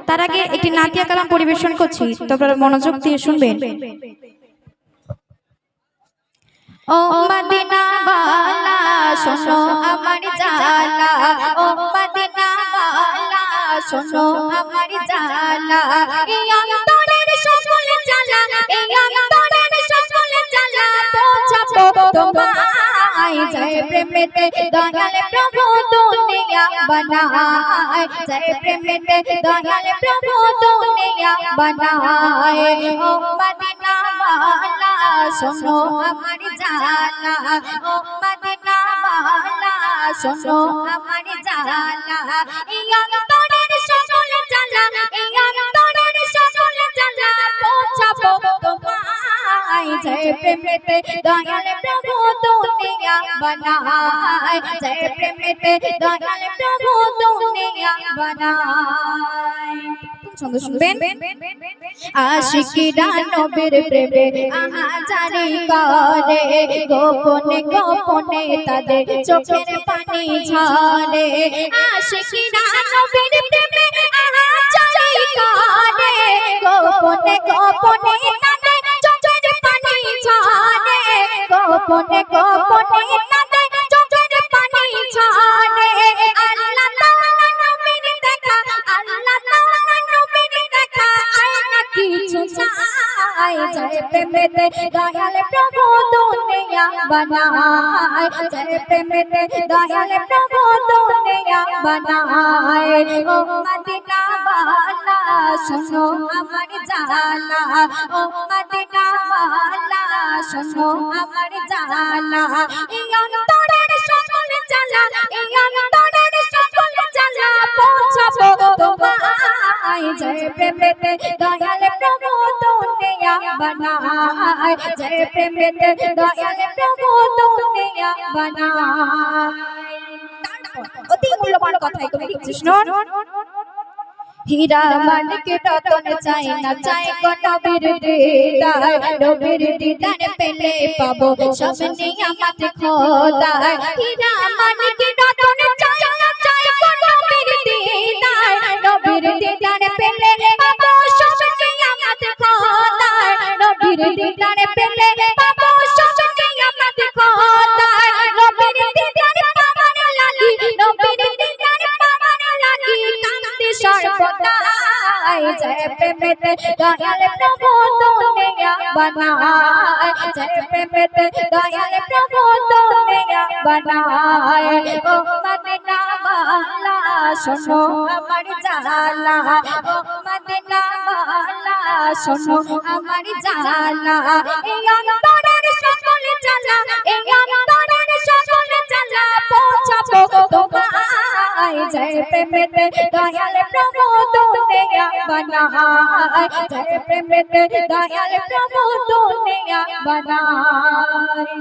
তার আগে একটি নাতিয়া কালাম পরিবেশন করছি, তোমরা মনোযোগ দিয়ে শুনবেন। ও মদিনা वाला শোনো আমার জালা, ও মদিনা वाला শোনো আমার জালা, এই অন্তরের সকল জালা, এই অন্তরের সকল জালা পৌঁছাবো তোমায়। জয় প্রেমেতে দয়াল প্রভু দুনিয়া বানায়, জয় প্রেমেতে দয়াল প্রভু দুনিয়া বানায়। ও মদিনা वाला শোনো আমার জালা, ও মদিনা वाला শোনো আমার জালা, এই অন্তরের সকল জালা, এই অন্তরের সকল জালা পৌঁছাবো তোমায়। জয় প্রেমেতে দয়াল প্রভু দুনিয়া বানায়, জয় প্রেমেতে দয়াল প্রভু দুনিয়া বানায়। ছন্দ শুনবেন। আশিকিরা নবীর প্রেমে আহাজারি করে, গোপনে গোপনে তাদের চোখের পানি ঝরে। আশিকিরা নবীর প্রেমে আহাজারি করে, গোপনে গোপনে তাদের চোখের পানি ঝরে, গোপনে গোপনে তাদের চোখের পানি ঝরে। আল্লাহ তাআলা নবীর দেখা, আল্লাহ তাআলা নবীর দেখা আয়না কিছু চাই। জয় প্রেমেতে দয়াল প্রভু দুনিয়া বানায়, জয় প্রেমেতে দয়াল প্রভু দুনিয়া বানায়। ও মদিনা वाला শোনো আমার জালা, ও মদিনা वाला শোনো আমার জালা, এই অন্তরের সকল জালা, এই অন্তরের সকল জালা পৌঁছাবো তোমায়। জয় প্রেমেতে দয়াল প্রভু দুনিয়া বানায়, জয় প্রেমেতে দয়াল প্রভু দুনিয়া বানায়। অতি মূল্যবান কথা কবি লিখছিস না। হীরা মানিক রতন চাই না চাই গো নবীর দিদার, নবীর দিদার পেলে পাবো সব নিয়ামত খোদার। হীরা মানিক রতন চাই না চাই গো নবীর দিদার, নবীর দিদার পেলে পাবো সব নিয়ামত খোদার, নবীর দিদার পেলে পাবো সব নিয়ামত খোদার। নবীর দিদার পাওয়ার লাগি, নবীর দিদার পাওয়ার লাগি কান্দি সর্বদাই। জয় প্রেমেতে দয়াল প্রভু দুনিয়া বানায়, জয় প্রেমেতে দয়াল প্রভু দুনিয়া বানায়। ও মদিনা वाला শোনো আমার জালা, ও মদিনা वाला শোনো আমার জালা, এই অন্তরের সকল জালা, এই অন্তরের সকল জালা পৌঁছাবো তোমায়। জয় প্রেমেতে দয়াল প্রভু দুনিয়া বানায়, জয় প্রেমেতে দয়াল প্রভু দুনিয়া বানায়।